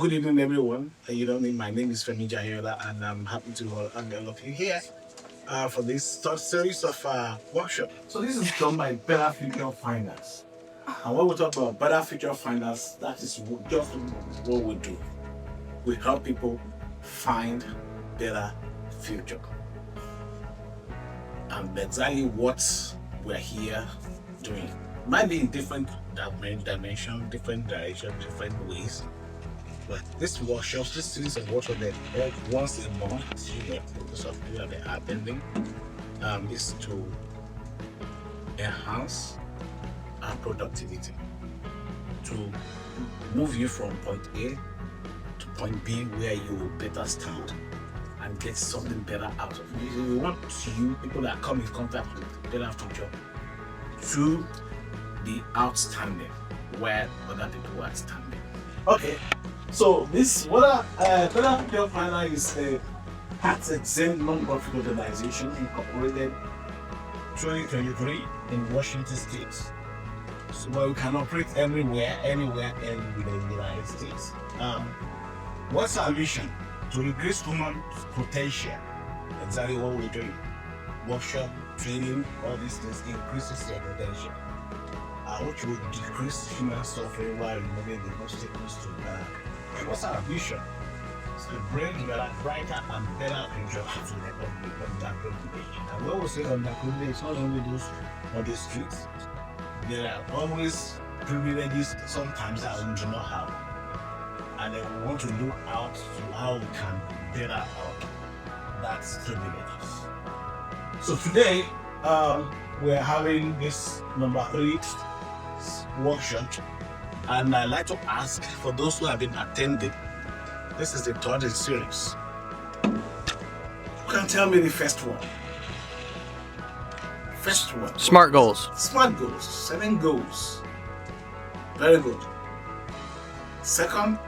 Good evening, everyone. My name is Femi Jayola, and I'm happy to have all of you here for this third series of workshop. So this is done by Better Future Finance. And when we talk about Better Future Finance, that is just what we do. We help people find better future. And exactly what we're here doing. Might be in different dimension, different direction, different ways. But this series of workshops that once a month, because of people that are attending, is to enhance our productivity, to move you from point A to point B where you will better stand and get something better out of it. We want people that come in contact with better future to be outstanding where other people are standing. Okay, so this Better Future Finance is a tax-exempt non-profit organization incorporated 2023 in Washington State. So where we can operate anywhere in the United States. What's our mission? To increase human potential. Exactly what we're doing. Workshop, training, all these things increases your potential. Which will decrease human suffering while removing the obstacles to that. What's our vision? It's to bring a brighter and better future to the underprivileged. And when we say underprivileged, it's not only those on the streets. There are always privileges sometimes that we do not have. And then we want to look out to how we can better out that privileges. So today, we're having this number 3 workshop, and I'd like to ask for those who have been attending. This is the third in series. You can tell me the first one. First one. Smart goals. Smart goals. 7 goals. Very good. Second,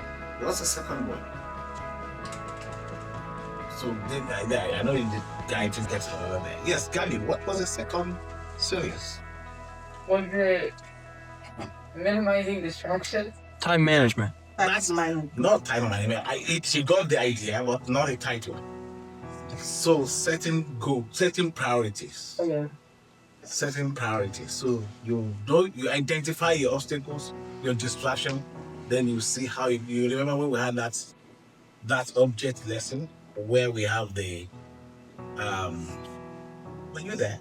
what's the second one? So I know the guy just gets over there. Yes, Gally, what was the second series? Was it minimizing distraction? Time management. That's not time management. She got the idea, but not the title. So setting priorities. Okay. Setting priorities. So you identify your obstacles, your distraction, then you see how you remember when we had that object lesson where we have the were you there?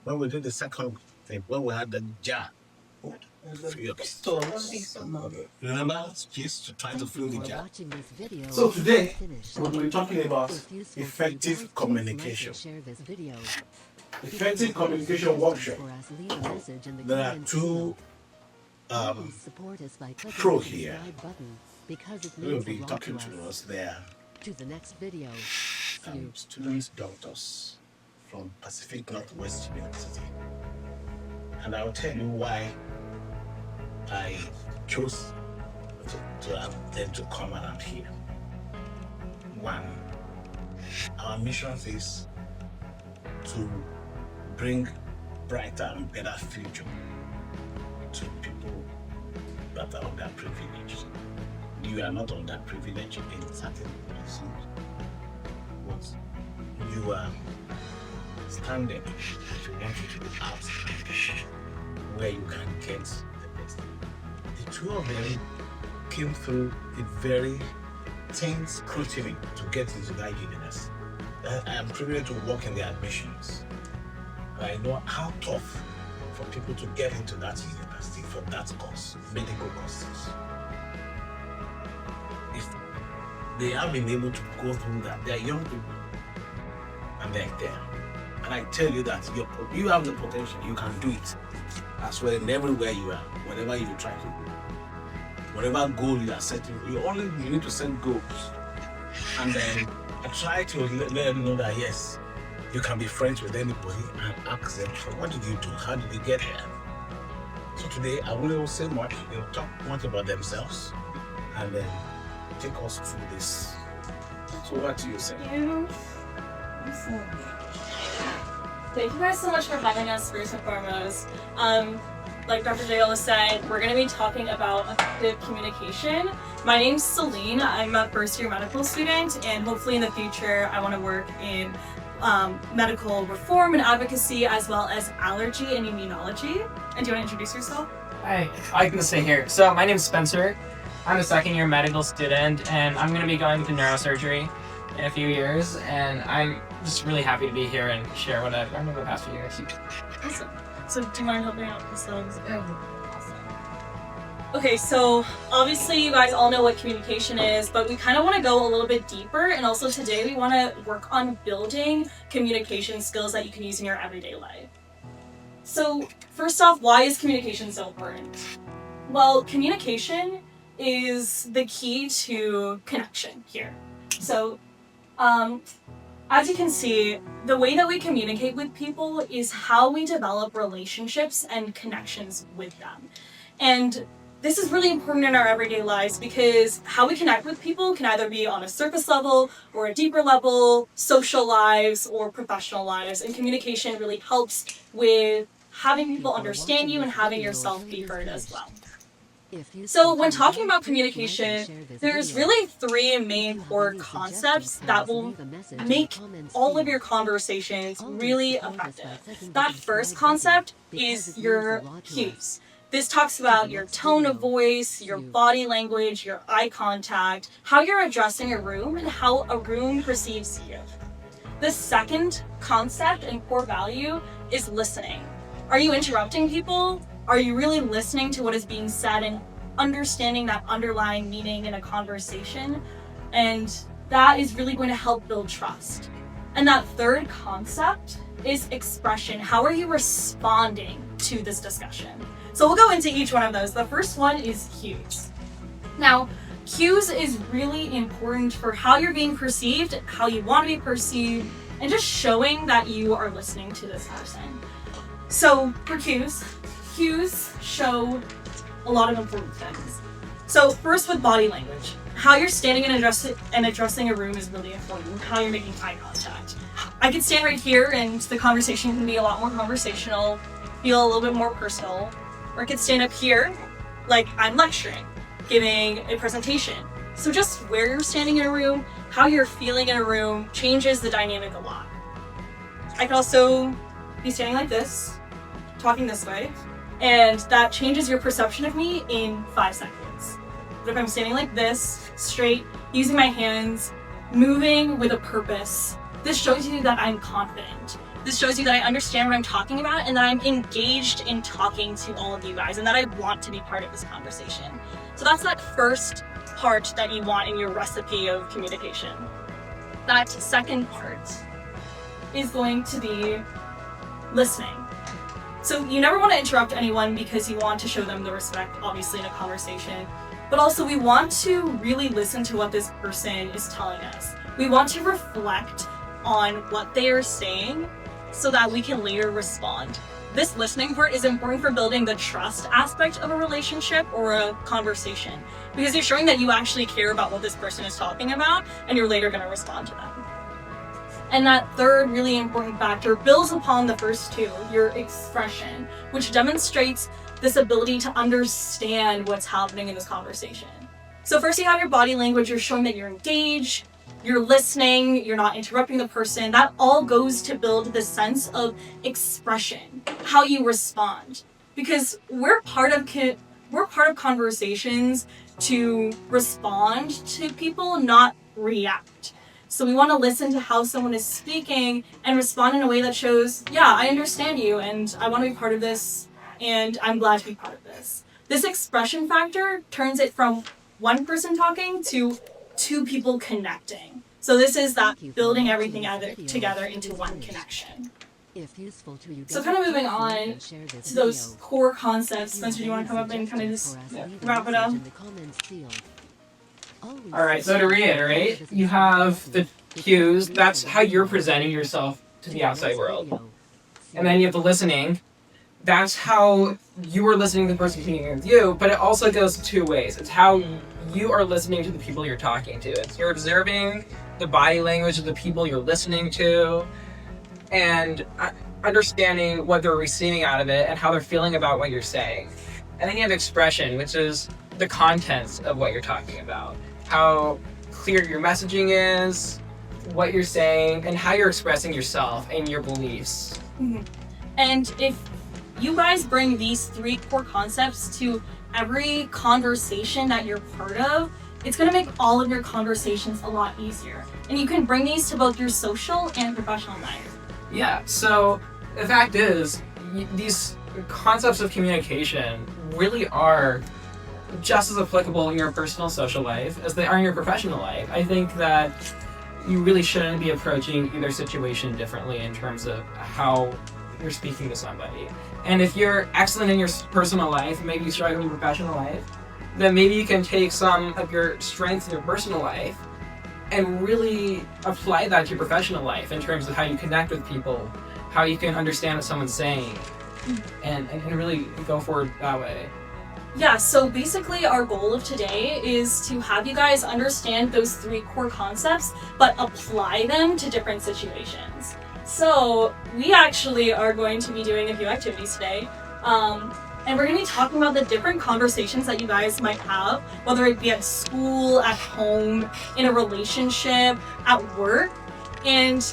When we did the second thing, when we had the jar. Remember, just to try to fill the jar. So today, we'll be talking about effective communication. Effective communication workshop. There are 2 pro here. We'll be talking to us there. Students, doctors from Pacific Northwest University. And I'll tell you why I chose to have them to come around here. 1, our mission is to bring brighter and better future to people that are underprivileged. You are not underprivileged in certain places, but you are standing if you want to be out where you can get the best. The 2 of them came through a very thin scrutiny to get into that university. I am privileged to work in the admissions. I know how tough for people to get into that university for that course, medical courses. If they have been able to go through that, they are young people and they're there. And I tell you that you have the potential, you can do it. As well in everywhere you are, whatever you try to do. Whatever goal you are setting, you need to set goals. And then I try to let them know that yes, you can be friends with anybody and ask them, what did you do? How did you get here? So today I won't say much. They'll talk much about themselves and then take us through this. So what do you say? Thank you guys so much for having us, first and foremost. like Dr. Jayla said, we're going to be talking about effective communication. My name's Celine. I'm a first-year medical student, and hopefully in the future I want to work in medical reform and advocacy, as well as allergy and immunology. And do you want to introduce yourself? Hi, I can stay here. So my name's Spencer. I'm a second-year medical student, and I'm going to be going to neurosurgery in a few years, and I'm just really happy to be here and share what I've learned over the past few years. Awesome. So do you mind helping out with the slides? Awesome. Okay, so obviously you guys all know what communication is, but we kind of want to go a little bit deeper, and also today we want to work on building communication skills that you can use in your everyday life. So first off, why is communication so important? Well, communication is the key to connection here. So as you can see, the way that we communicate with people is how we develop relationships and connections with them. And this is really important in our everyday lives because how we connect with people can either be on a surface level or a deeper level, social lives or professional lives. And communication really helps with having people understand you and having yourself be heard as well. So when talking about communication, there's really three main core concepts that will make all of your conversations really effective. That first concept is your cues. This talks about your tone of voice, your body language, your eye contact, how you're addressing a room, and how a room perceives you. The second concept and core value is listening. Are you interrupting people? Are you really listening to what is being said and understanding that underlying meaning in a conversation? And that is really going to help build trust. And that third concept is expression. How are you responding to this discussion? So we'll go into each one of those. The first one is cues. Now, cues is really important for how you're being perceived, how you want to be perceived, and just showing that you are listening to this person. So for cues show a lot of important things. So first with body language, how you're standing and addressing a room is really important. How you're making eye contact. I could stand right here and the conversation can be a lot more conversational, feel a little bit more personal. Or I could stand up here like I'm lecturing, giving a presentation. So just where you're standing in a room, how you're feeling in a room changes the dynamic a lot. I could also be standing like this, talking this way, and that changes your perception of me in 5 seconds. But if I'm standing like this, straight, using my hands, moving with a purpose, this shows you that I'm confident. This shows you that I understand what I'm talking about and that I'm engaged in talking to all of you guys and that I want to be part of this conversation. So that's that first part that you want in your recipe of communication. That second part is going to be listening. So you never want to interrupt anyone because you want to show them the respect, obviously, in a conversation. But also we want to really listen to what this person is telling us. We want to reflect on what they are saying so that we can later respond. This listening part is important for building the trust aspect of a relationship or a conversation because you're showing that you actually care about what this person is talking about and you're later going to respond to them. And that third really important factor builds upon the first two, your expression, which demonstrates this ability to understand what's happening in this conversation. So first you have your body language, you're showing that you're engaged, you're listening, you're not interrupting the person. That all goes to build this sense of expression, how you respond. Because we're part of conversations to respond to people, not react. So we want to listen to how someone is speaking and respond in a way that shows, yeah, I understand you and I want to be part of this and I'm glad to be part of this. This expression factor turns it from one person talking to 2 people connecting. So this is that building everything together into one connection. So kind of moving on to those core concepts, Spencer, do you want to come up and kind of just wrap it up? Alright, so to reiterate, you have the cues, that's how you're presenting yourself to the outside world. And then you have the listening, that's how you are listening to the person communicating with you, but it also goes 2 ways. It's how you are listening to the people you're talking to. You're observing the body language of the people you're listening to. And understanding what they're receiving out of it and how they're feeling about what you're saying. And then you have expression, which is the contents of what you're talking about. How clear your messaging is, what you're saying, and how you're expressing yourself and your beliefs. And if you guys bring these 3 core concepts to every conversation that you're part of, it's going to make all of your conversations a lot easier. And you can bring these to both your social and professional life. Yeah, so the fact is, these concepts of communication really are just as applicable in your personal social life as they are in your professional life. I think that you really shouldn't be approaching either situation differently in terms of how you're speaking to somebody. And if you're excellent in your personal life, maybe you struggle in your professional life, then maybe you can take some of your strengths in your personal life and really apply that to your professional life in terms of how you connect with people, how you can understand what someone's saying, and really go forward that way. Yeah, so basically our goal of today is to have you guys understand those 3 core concepts, but apply them to different situations. So we actually are going to be doing a few activities today. And we're going to be talking about the different conversations that you guys might have, whether it be at school, at home, in a relationship, at work. And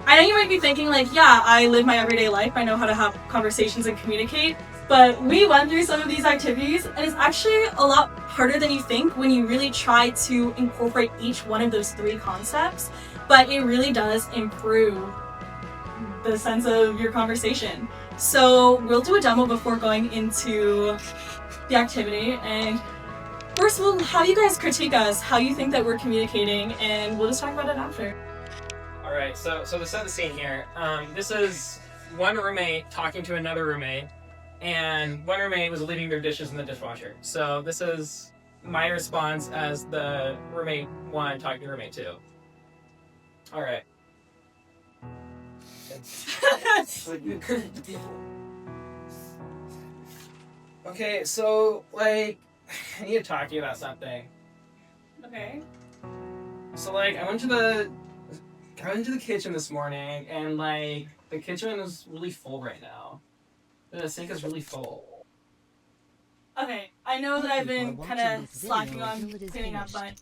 I know you might be thinking like, yeah, I live my everyday life. I know how to have conversations and communicate. But we went through some of these activities, and it's actually a lot harder than you think when you really try to incorporate each one of those 3 concepts. But it really does improve the sense of your conversation. So we'll do a demo before going into the activity, and first we'll have you guys critique us, how you think that we're communicating, and we'll just talk about it after. All right, so to set the scene here, this is one roommate talking to another roommate, and one roommate was leaving their dishes in the dishwasher. So this is my response as the roommate 1 talking to roommate 2. All right. Okay, so like, I need to talk to you about something. Okay. So like, I went to the kitchen this morning, and like, the kitchen is really full right now. The sink is really full. Okay, I know that I've been kind of slacking on cleaning up, but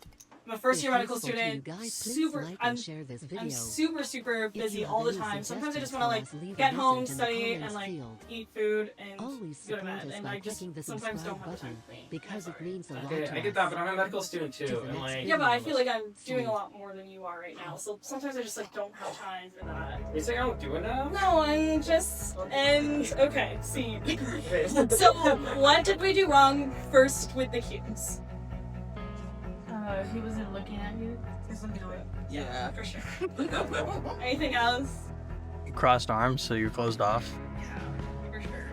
I'm a first-year medical student. I'm super busy all the time. Sometimes I just want to like get home, study, and like eat food and go to bed. And I just sometimes don't have the time to clean. Okay, I get that, but I'm a medical student too, and like. Yeah, but I feel like I'm doing a lot more than you are right now. So sometimes I just like don't have time for that. You saying I don't do enough? No, I'm just okay. See. So what did we do wrong first with the cues? He wasn't looking at you. He's looking away. Yeah, for sure. Anything else? You crossed arms, so you're closed off. Yeah, for sure.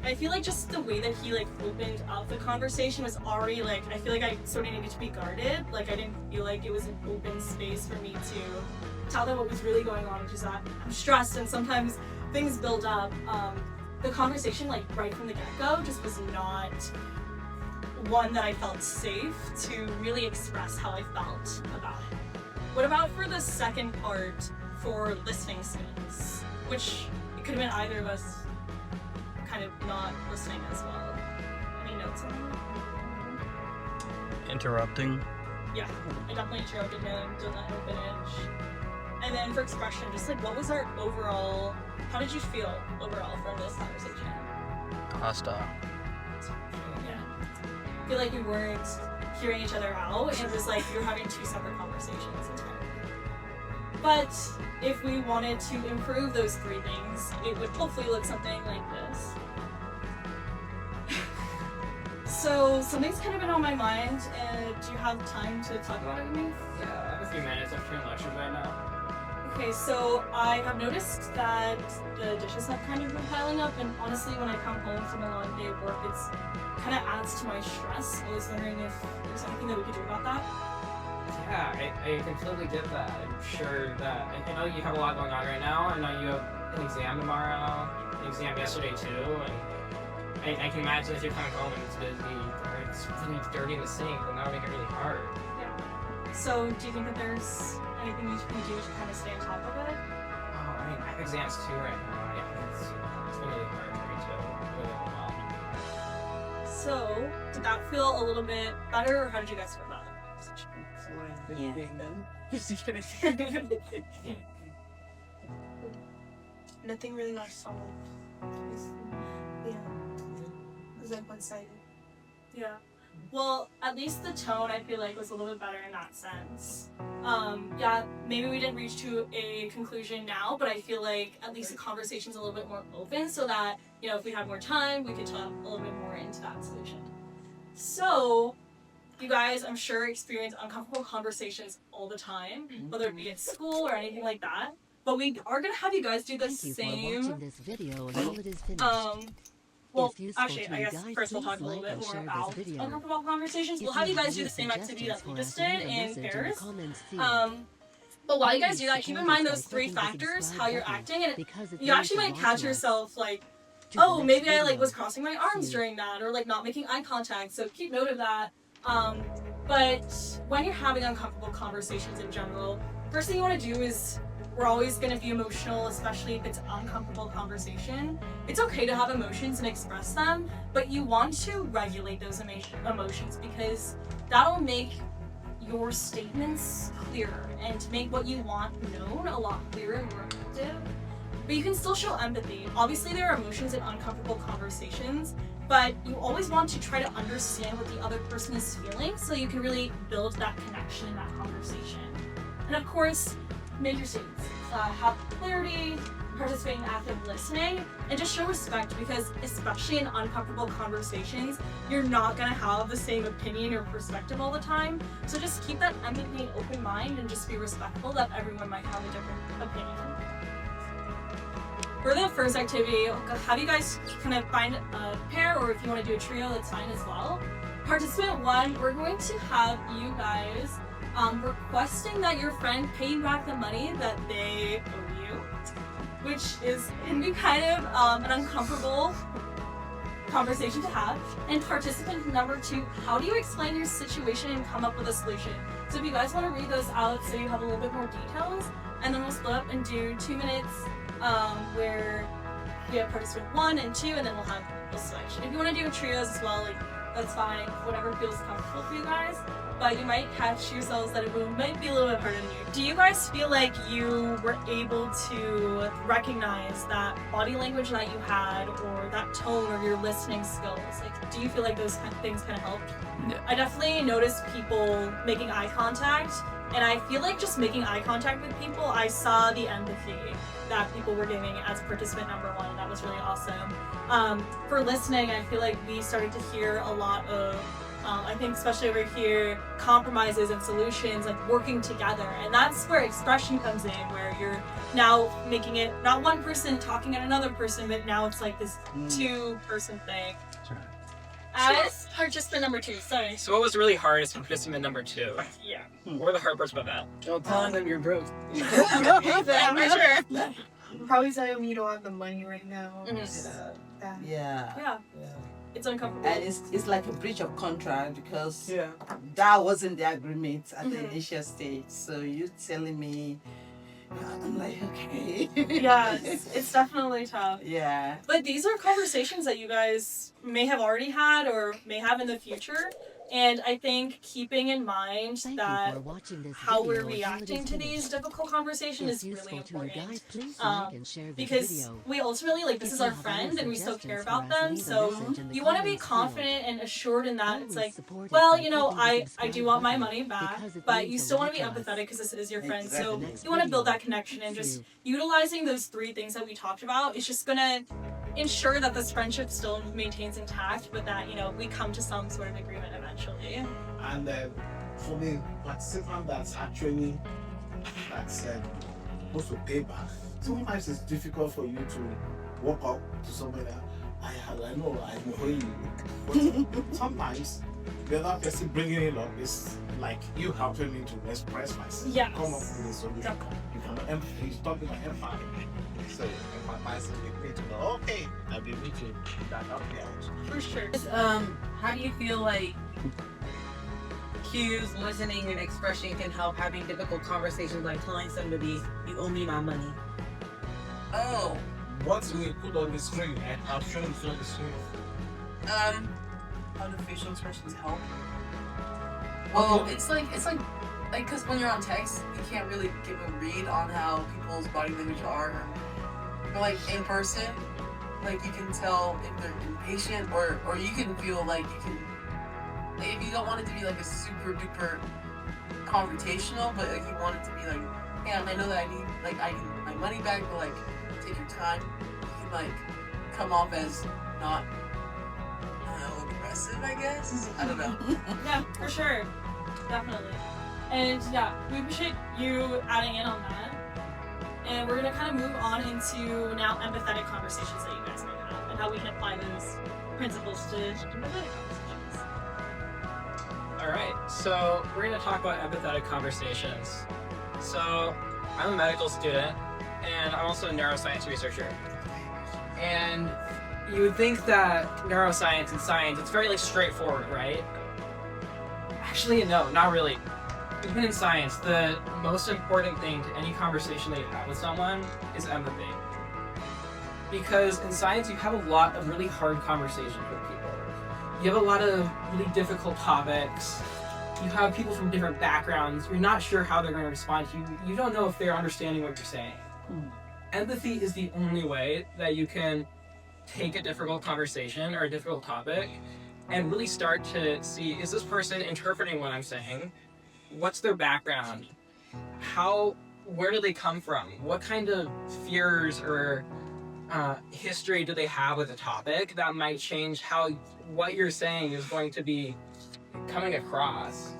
I feel like just the way that he like opened up the conversation was already like, I feel like I sort of needed to be guarded. Like I didn't feel like it was an open space for me to tell them what was really going on, which is that I'm stressed and sometimes things build up. The conversation like right from the get-go just was not one that I felt safe to really express how I felt about it. What about for the second part for listening skills? Which it could have been either of us kind of not listening as well. Any notes on that? Interrupting. Yeah, I definitely interrupted him, did not finish. And then for expression, just like what was our overall, how did you feel overall from this conversation? Hostile. I feel like we weren't hearing each other out, and it was like we were having 2 separate conversations entirely. But if we wanted to improve those 3 things, it would hopefully look something like this. So something's kind of been on my mind, and do you have time to talk about it with me? Yeah, I have a few minutes. I'm between lectures right now. Okay, so I have noticed that the dishes have kind of been piling up, and honestly, when I come home from a long day of work, it's kind of adds to my stress. I was wondering if there's anything that we could do about that. Yeah, I completely get that. I'm sure that, I know you have a lot going on right now. I know you have an exam tomorrow, an exam yesterday too, and I can imagine if you're coming home and it's busy, or it's really dirty in the sink, then that would make it really hard. Yeah. So do you think that there's anything you can do to kind of stay on top of it? Oh, I mean, I exams too right now. Yeah, it's been really hard for me to really overwhelmed. So, did that feel a little bit better, or how did you guys feel about it? Nothing really got solved. Yeah. It was like one-sided. Yeah. Well, at least the tone I feel like was a little bit better in that sense. Yeah, maybe we didn't reach to a conclusion now, but I feel like at least the conversation's a little bit more open so that, you know, if we had more time, we could talk a little bit more into that solution. So, you guys, I'm sure, experience uncomfortable conversations all the time, whether it be at school or anything like that. But we are going to have you guys do the same. Well, actually, I guess first we'll talk a little bit more about uncomfortable conversations. We'll have you guys do the same activity that we just did in pairs. But while you guys do that, keep in mind those 3 factors, how you're acting, and you actually might catch yourself like, oh, maybe I like was crossing my arms during that, or like not making eye contact. So keep note of that. But when you're having uncomfortable conversations in general, first thing you want to do is, we're always going to be emotional, especially if it's an uncomfortable conversation. It's okay to have emotions and express them, but you want to regulate those emotions because that'll make your statements clearer and make what you want known a lot clearer and more effective. But you can still show empathy. Obviously, there are emotions in uncomfortable conversations, but you always want to try to understand what the other person is feeling so you can really build that connection in that conversation. And of course, make your statements. Have clarity, participate in active listening, and just show respect because especially in uncomfortable conversations, you're not going to have the same opinion or perspective all the time. So just keep that empathy and open mind and just be respectful that everyone might have a different opinion. For the first activity, I'll have you guys kind of find a pair, or if you want to do a trio, that's fine as well. Participant 1, we're going to have you guys requesting that your friend pay you back the money that they owe you, which can be kind of an uncomfortable conversation to have. And participant number 2, how do you explain your situation and come up with a solution? So if you guys want to read those out so you have a little bit more details, and then we'll split up and do 2 minutes where we have participant 1 and 2, and then we'll switch. If you want to do trios as well, like that's fine, whatever feels comfortable for you guys. But you might catch yourselves that it might be a little bit harder than you. Do you guys feel like you were able to recognize that body language that you had, or that tone, or your listening skills? Like, do you feel like those kind of things kind of helped? Yeah. I definitely noticed people making eye contact, and I feel like just making eye contact with people, I saw the empathy that people were giving as participant number 1, and that was really awesome. For listening, I feel like we started to hear a lot of I think especially over here, compromises and solutions, like working together. And that's where expression comes in, where you're now making it not one person talking at another person, but now it's like this 2-person thing. As participant number 2, sorry. So what was really hard is participant number 2. Yeah. What were the hard parts about that? Well, telling them you're broke. Yeah, for sure. Probably tell them you don't have the money right now. That. Yeah. Yeah. It's uncomfortable. And it's like a breach of contract because that wasn't the agreement at the initial stage. So you telling me, I'm like, okay. Yes, it's definitely tough. Yeah. But these are conversations that you guys may have already had or may have in the future. And I think keeping in mind that how we're reacting to these difficult conversations is really important. Because we ultimately, like, this is our friend and we still care about them. So you want to be confident and assured in that. It's like, well, you know, I do want my money back, but you still want to be empathetic because this is your friend. So you want to build that connection, and just utilizing those 3 things that we talked about is just going to ensure that this friendship still maintains intact, but that, you know, we come to some sort of agreement eventually. And for the participant that's supposed to pay back, sometimes it's difficult for you to walk up to somebody that I know you. But sometimes the other person bringing it up is like you helping me to express myself. Yes. Come up with a solution. You can he's talking about empathy. So my need to know, okay, I'll be meeting that up there. For sure. How do you feel like cues, listening, and expression can help having difficult conversations, like telling somebody, you owe me my money? Oh, What do we put on the screen? I'll show you on the screen. how do facial expressions help? Well, it's like, because when you're on text, you can't really give a read on how people's body language are. But like in person, like you can tell if they're impatient, or you can feel like you can, like if you don't want it to be like a super duper confrontational, but like you want it to be like, hey, I know that I need my money back, but like take your time. You can like come off as not, I don't know, aggressive, I guess. I don't know. Yeah, for sure. Definitely. And yeah, we appreciate you adding in on that. And we're gonna kind of move on into now empathetic conversations that you guys might have and how we can apply those principles to empathetic conversations. All right, so we're going to talk about empathetic conversations. So I'm a medical student, and I'm also a neuroscience researcher. And you would think that neuroscience and science, it's very like straightforward, right? Actually, no, not really. Even in science, the most important thing to any conversation that you have with someone is empathy. Because in science, you have a lot of really hard conversations with people. You have a lot of really difficult topics. You have people from different backgrounds. You're not sure how they're going to respond to you. You don't know if they're understanding what you're saying. Empathy is the only way that you can take a difficult conversation or a difficult topic and really start to see, is this person interpreting what I'm saying? What's their background? Where do they come from? What kind of fears or history do they have with the topic that might change how what you're saying is going to be coming across?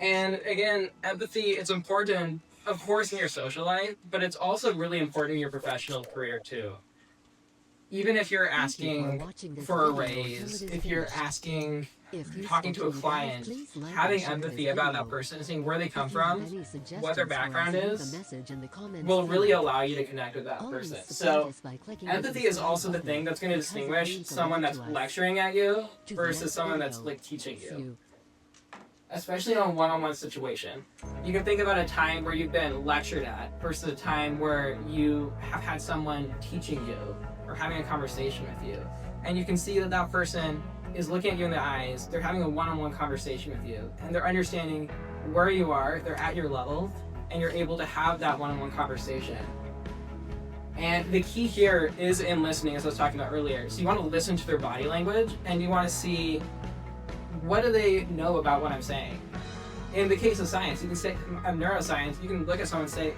And again, empathy, it's important, of course, in your social life, but it's also really important in your professional career too. Even if you're asking for a raise, if you're talking to a client, having empathy about that person, seeing where they come from, what their background is, will really allow you to connect with that person. So empathy is also the thing that's going to distinguish someone that's lecturing at you versus someone that's like teaching you. Especially in a one-on-one situation. You can think about a time where you've been lectured at versus a time where you have had someone teaching you or having a conversation with you. And you can see that that person is looking at you in the eyes, they're having a one-on-one conversation with you, and they're understanding where you are, they're at your level, and you're able to have that one-on-one conversation. And the key here is in listening, as I was talking about earlier. So you want to listen to their body language, and you want to see, what do they know about what I'm saying? In the case of science, you can say, neuroscience, you can look at someone and say,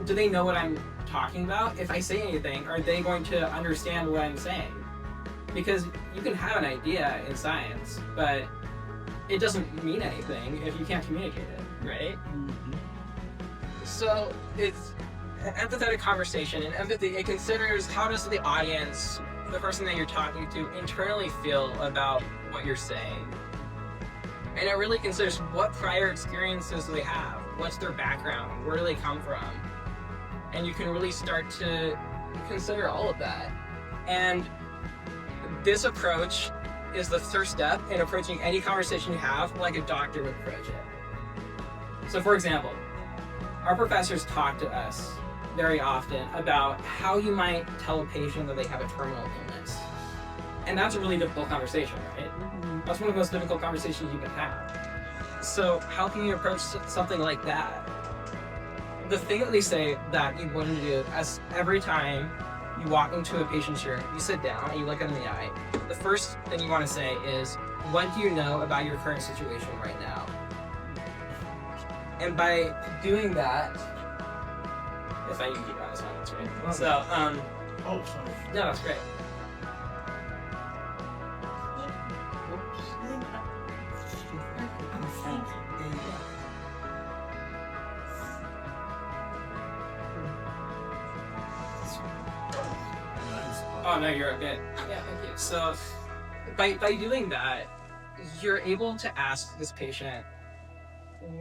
do they know what I'm talking about? If I say anything, are they going to understand what I'm saying? Because you can have an idea in science, but it doesn't mean anything if you can't communicate it, right? Mm-hmm. So it's an empathetic conversation, and empathy, it considers how does the audience, the person that you're talking to, internally feel about what you're saying. And it really considers what prior experiences do they have, what's their background, where do they come from, and you can really start to consider all of that. And this approach is the first step in approaching any conversation you have like a doctor would approach it. So for example, our professors talk to us very often about how you might tell a patient that they have a terminal illness. And that's a really difficult conversation, right? That's one of the most difficult conversations you can have. So how can you approach something like that? The thing that they say that you want to do is every time you walk into a patient's room, you sit down and you look them in the eye. The first thing you want to say is, what do you know about your current situation right now? And by doing that, if I can keep on this one, that's great. So, Oh, sorry. no, that's great. Oh no, you're okay. Yeah, thank you. So, by doing that, you're able to ask this patient,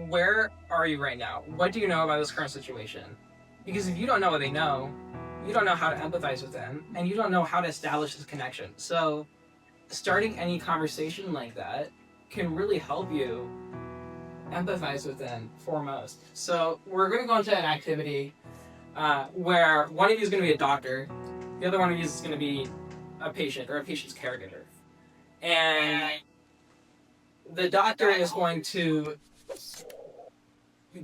where are you right now? What do you know about this current situation? Because if you don't know what they know, you don't know how to empathize with them, and you don't know how to establish this connection. So, starting any conversation like that can really help you empathize with them foremost. So, we're going to go into an activity where one of you is going to be a doctor, the other one of you is going to be a patient or a patient's caregiver. And the doctor is going to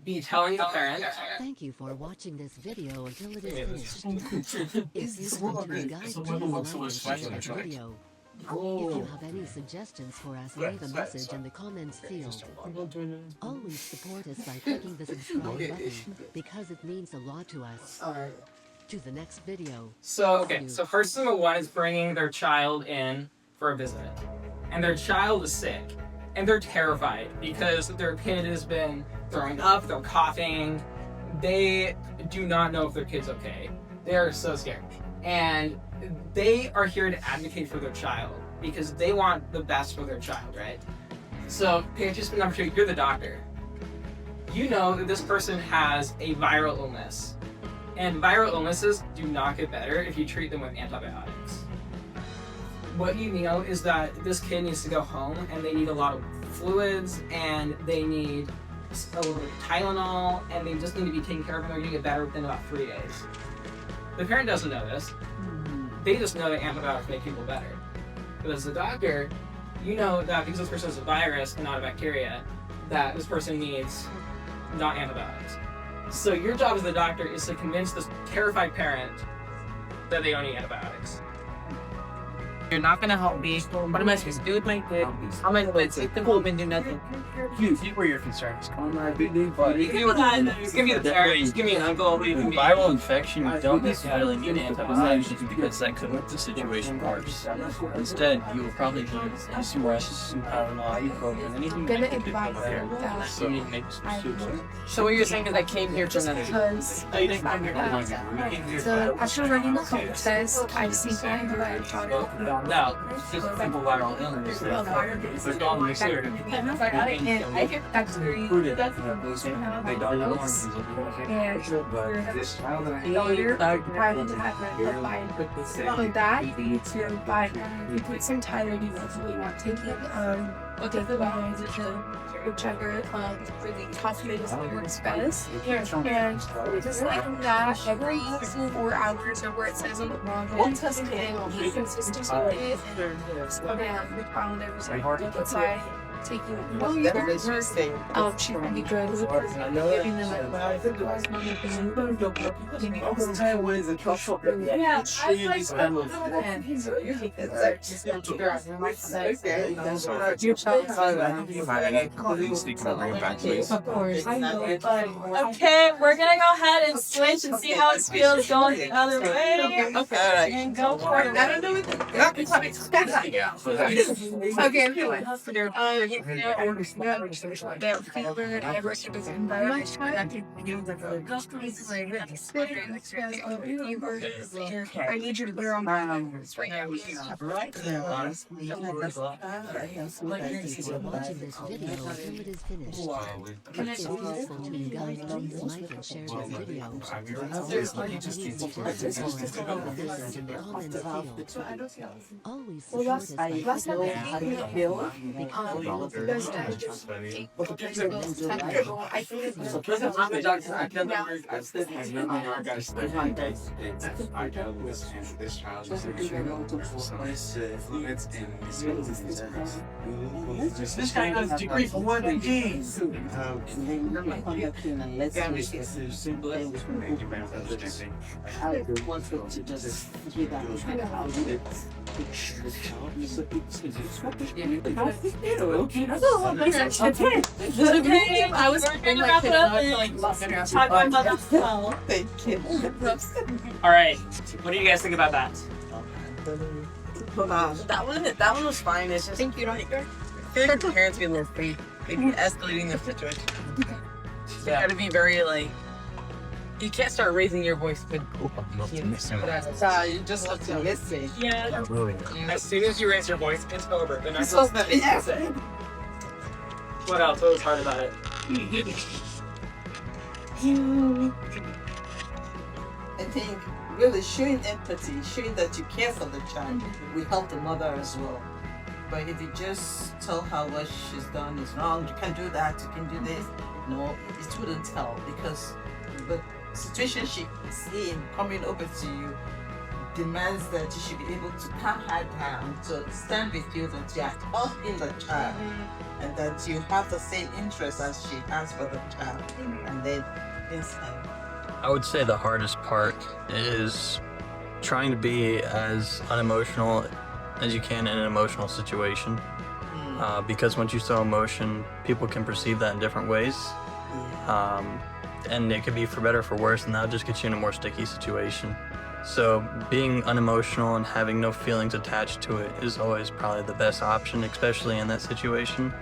be telling the parent. Thank you for watching this video until it is finished. If you want to guide, please like and share this video. If you have any suggestions for us, leave a message in the comments field. Always support us by clicking the subscribe button because it means a lot to us. To the next video. So person number one is bringing their child in for a visit, and their child is sick, and they're terrified because their kid has been throwing up, they're coughing, they do not know if their kid's okay. They are so scared, and they are here to advocate for their child because they want the best for their child, right? So participant number two, you're the doctor. You know that this person has a viral illness, and viral illnesses do not get better if you treat them with antibiotics. What you know is that this kid needs to go home and they need a lot of fluids and they need a little bit of Tylenol and they just need to be taken care of and they're going to get better within about 3 days. The parent doesn't know this. They just know that antibiotics make people better. But as a doctor, you know that because this person is a virus and not a bacteria, that this person needs not antibiotics. So your job as the doctor is to convince this terrified parent that they don't need antibiotics. You're not gonna help me. What am I supposed to do with my kid? I'm gonna take them home and do nothing. You see where your concerns come from. You can be the parent, you can be an uncle, you can be... Viral infection, you don't necessarily need antibiotics because that could make the situation worse. Instead, you will probably need some rest, some Tylenol, ibuprofen, anything to make the kid feel better. So you need to make some soup. So what you're saying is I came here for nothing. So after running the process, I see that my child. No, it's just simple viral illness. They're gone this year. And I get bacteria. They don't know. So that leads to by you put some time in taking antibiotics to checker for the tough medicine works best. And just like that, every 4 hours or where it says on the bottle, one test and be consistent with it. Slow down. We found everything. Outside. Taking she will be good with giving them Of course. Okay, we're gonna go ahead and switch and see how it feels going the other way. Okay. And go for it. I don't know what their fever and everything is in my child. I need you to put her on my arms right now. Thank you for watching this video until it is finished. If it's useful to you guys, please like and share this video. Always support us in the comments field. Always support us by clicking This guy has a degree for 1 degree. Okay, I was going to wrap it up and talk about that as well. Thank you. Alright, what do you guys think about that? That one was fine. It's just I feel like the parents be a little free. They be escalating the situation. You gotta be very like. You can't start raising your voice with You just have to listen. Yeah. As soon as you raise your voice, it's over. They're not supposed to listen. What else? What was hard about it? I think really showing empathy, showing that you care for the child, will help the mother as well. But if you just tell her what she's done is wrong, you can't do that, you can do this, no, it wouldn't help because situation she is in coming over to you demands that you should be able to calm her down, to stand with you, that you are helping the child, and that you have the same interest as she has for the child. And then, yes, I would say the hardest part is trying to be as unemotional as you can in an emotional situation. Because once you show emotion, people can perceive that in different ways. And it could be for better or for worse, and that'll just get you in a more sticky situation. So being unemotional and having no feelings attached to it is always probably the best option, especially in that situation,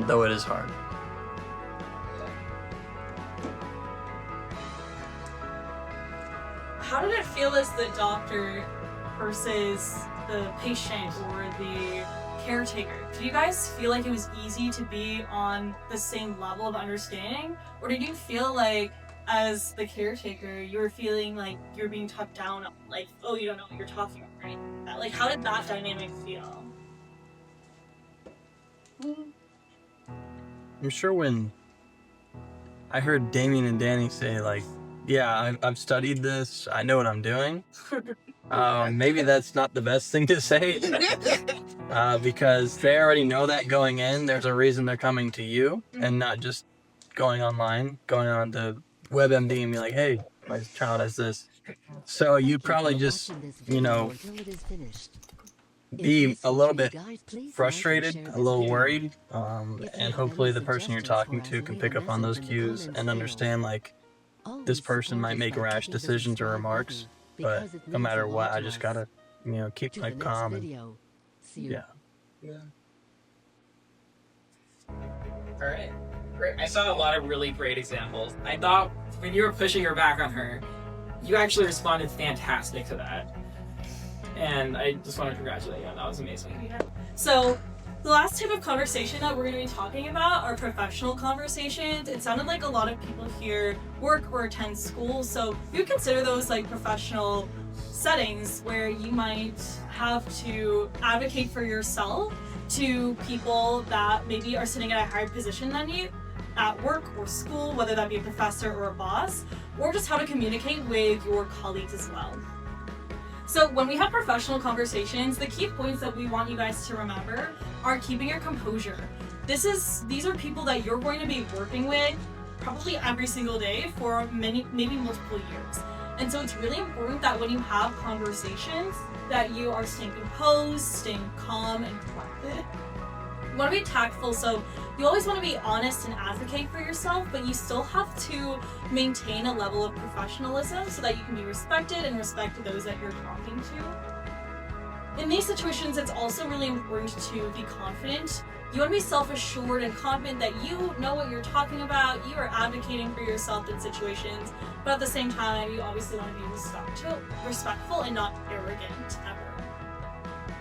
though it is hard. How did it feel as the doctor versus the patient or the caretaker? Did you guys feel like it was easy to be on the same level of understanding? Or did you feel like, as the caretaker, you were feeling like you're being talked down, like, oh, you don't know what you're talking about, right? Like, how did that dynamic feel? I'm sure when I heard Damien and Danny say, like, yeah, I've studied this, I know what I'm doing, maybe that's not the best thing to say, because they already know that going in. There's a reason they're coming to you and not just going online, going on to WebMD and be like, hey, my child has this. So you probably just, you know, be a little bit frustrated, a little worried, and hopefully the person you're talking to can pick up on those cues and understand, like, this person might make rash decisions or remarks, but no matter what, I just gotta, you know, keep my calm and, yeah. Alright, great. I saw a lot of really great examples. I thought when you were pushing her back on her, you actually responded fantastic to that. And I just want to congratulate you on that. That was amazing. So, the last type of conversation that we're going to be talking about are professional conversations. It sounded like a lot of people here work or attend school, so you would consider those like professional settings where you might have to advocate for yourself to people that maybe are sitting at a higher position than you at work or school, whether that be a professor or a boss, or just how to communicate with your colleagues as well. So when we have professional conversations, the key points that we want you guys to remember are keeping your composure. These are people that you're going to be working with probably every single day for maybe multiple years. And so it's really important that when you have conversations that you are staying composed, staying calm and collected. You want to be tactful, so you always want to be honest and advocate for yourself, but you still have to maintain a level of professionalism so that you can be respected and respect those that you're talking to. In these situations, it's also really important to be confident. You want to be self-assured and confident that you know what you're talking about, you are advocating for yourself in situations, but at the same time, you obviously want to be respectful and not arrogant ever.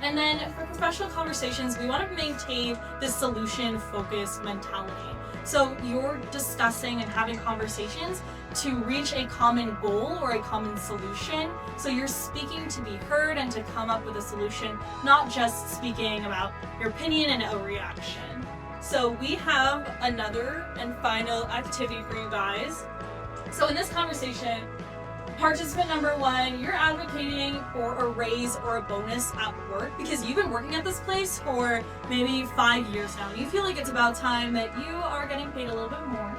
And then for professional conversations, we want to maintain this solution-focused mentality. So you're discussing and having conversations to reach a common goal or a common solution. So you're speaking to be heard and to come up with a solution, not just speaking about your opinion and a reaction. So we have another and final activity for you guys. So in this conversation, participant number 1, you're advocating for a raise or a bonus at work because you've been working at this place for maybe 5 years now. And you feel like it's about time that you are getting paid a little bit more.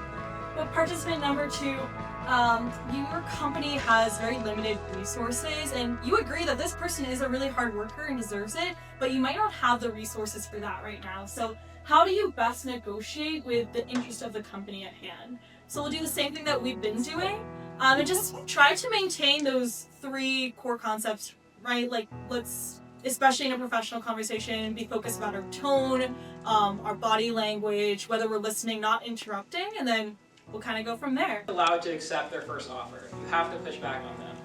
But participant number 2, your company has very limited resources and you agree that this person is a really hard worker and deserves it, but you might not have the resources for that right now. So how do you best negotiate with the interest of the company at hand? So we'll do the same thing that we've been doing. And just try to maintain those 3 core concepts, right? Like, let's, especially in a professional conversation, be focused about our tone, our body language, whether we're listening, not interrupting, and then we'll kind of go from there. Allowed to accept their first offer. You have to push back on them.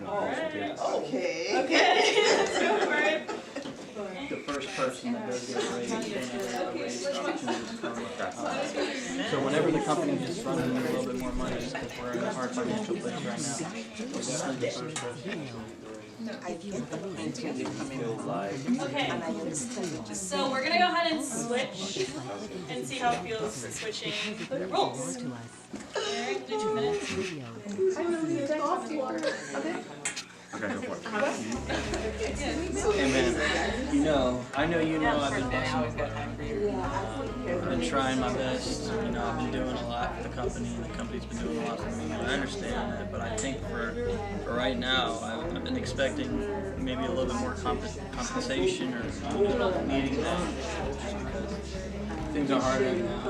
Okay. Okay, let's go for it. The first person that does get a raise, they never have a raise opportunity to come with that high. So whenever the company just runs into a little bit more money, because we're in a hard financial place right now, we're definitely the first person. If you have any Okay, so we're gonna go ahead and switch and see how it feels switching roles. to us, Alright, do 2 minutes. video. Hey man, I know I've been busting my butt out here. I've been trying my best. I've been doing a lot for the company, and the company's been doing a lot for me. And I understand that, but I think for right now, I've been expecting maybe a little bit more compensation or needing that. Just because things are hard right now.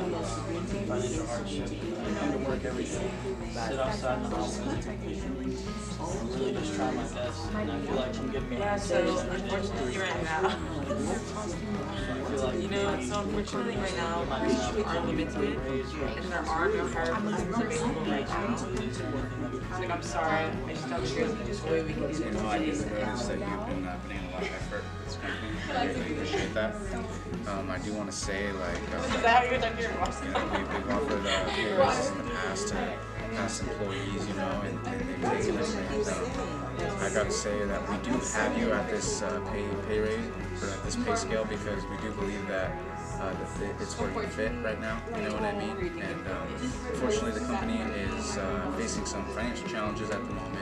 Financial hardship. I come to work every day, sit outside in the house, really just try my best. And I feel like I'm giving my So unfortunately right now, so unfortunately right now, we are limited, and there are no higher positions available right now. Like, I'm sorry, I just don't feel like this way we can do this. I just noticed that you've been putting in a lot of effort with this company. I really appreciate that. I do want to say, like, Is that how you're talking to your boss? we've offered pay raises in the past to past employees, and they've taken them. And I gotta say that we do have you at this pay rate, or at this pay scale, because we do believe that it's where you fit right now. You know what I mean? And unfortunately, the company is facing some financial challenges at the moment.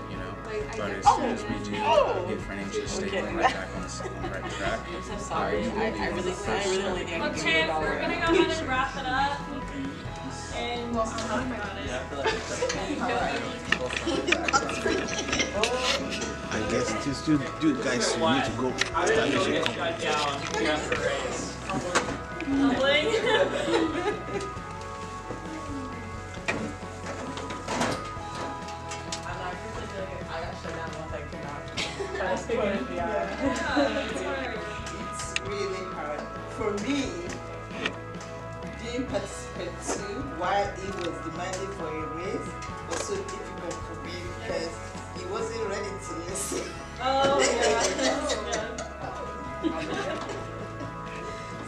But as soon as we do get financially stable and right back on the right track, I'm so sorry. I really only need to give you Okay, $1. we're gonna go ahead and wrap it up. And talk about it. I guess just you guys need to go establish a company. Humbling. It's really hard. For me, being participant too, while he was demanding for a raise, was so difficult for me because he wasn't ready to listen. Oh, yeah.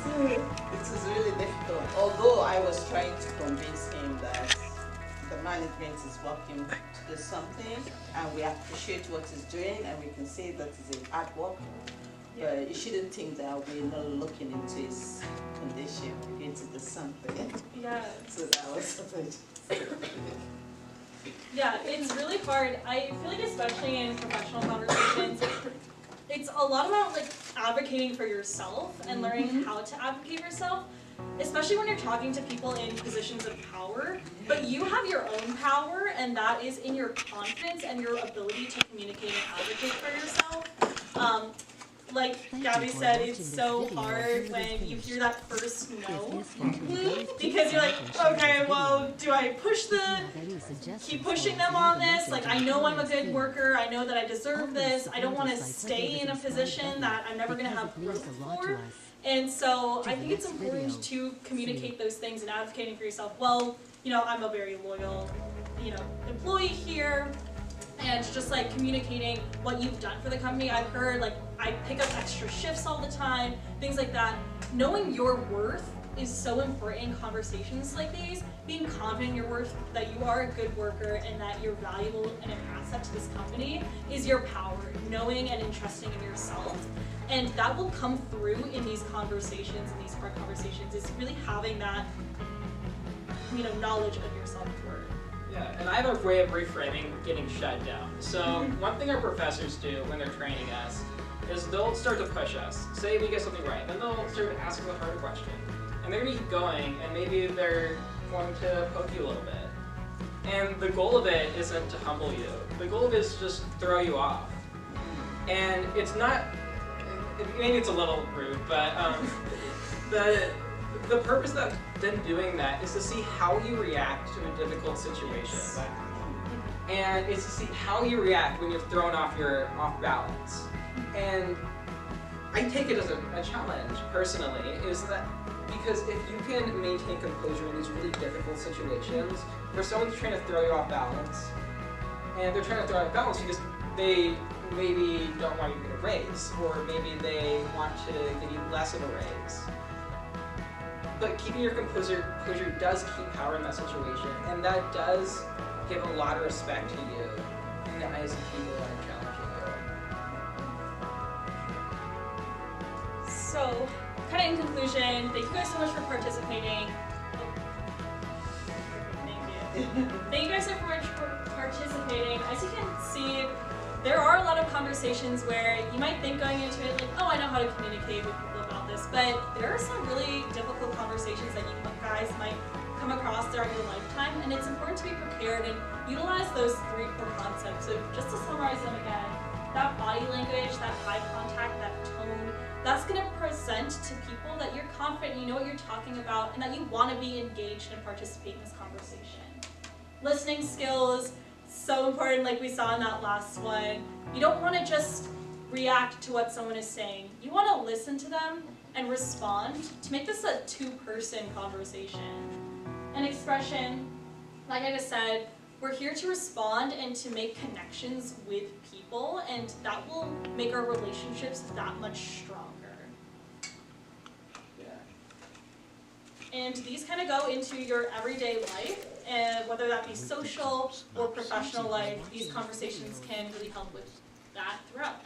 So it was really difficult. Although I was trying to convince him that the management is working to do something and we appreciate what he's doing and we can say that he's a hard worker. But you shouldn't think that we're not looking into his condition, we're going to do something. Yeah. So that was something. Yeah, it's really hard. I feel like especially in professional conversations, it's a lot about like advocating for yourself and learning how to advocate for yourself, especially when you're talking to people in positions of power. But you have your own power, and that is in your confidence and your ability to communicate and advocate for yourself. Like Gabby said, it's so hard when you hear that first no, because you're like, okay, well, do I keep pushing them on this? Like, I know I'm a good worker, I know that I deserve this, I don't want to stay in a position that I'm never going to have growth for. And so I think it's important to communicate those things and advocating for yourself. Well, I'm a very loyal, employee here. And just like communicating what you've done for the company. I've heard like I pick up extra shifts all the time, things like that. Knowing your worth is so important in conversations like these. Being confident in your worth, that you are a good worker and that you're valuable and an asset to this company is your power. Knowing and entrusting in yourself. And that will come through in these conversations, in these hard conversations, is really having that, knowledge of your self-worth. Yeah, and I have a way of reframing getting shut down. So one thing our professors do when they're training us is they'll start to push us. Say we get something right, then they'll start to ask us a harder question. And they're going to keep going, and maybe they're going to poke you a little bit. And the goal of it isn't to humble you. The goal of it is to just throw you off. And it's not, maybe it's a little rude, but the purpose of them doing that is to see how you react to a difficult situation. And it's to see how you react when you're thrown off balance. And I take it as a challenge, personally, is that because if you can maintain composure in these really difficult situations, where someone's trying to throw you off balance, and they're trying to throw you off balance because they maybe don't want you to get a raise, or maybe they want to give you less of a raise. But keeping your composure does keep power in that situation, and that does give a lot of respect to you in the eyes of people that are challenging you. So, kind of in conclusion, thank you guys so much for participating. Thank you guys so much for participating. As you can see, there are a lot of conversations where you might think going into it like, oh, I know how to communicate with people about this, but there are some really difficult conversations that you guys might come across throughout your lifetime, and it's important to be prepared and utilize those 3 core concepts. So just to summarize them again, that body language, that eye contact, that tone, that's going to present to people that you're confident, you know what you're talking about, and that you want to be engaged and participate in this conversation. Listening skills, so important like we saw in that last one. You don't want to just react to what someone is saying. You want to listen to them and respond to make this a 2-person conversation. And expression, like I just said, we're here to respond and to make connections with people, and that will make our relationships that much stronger. And these kind of go into your everyday life, and whether that be social or professional life, these conversations can really help with that throughout.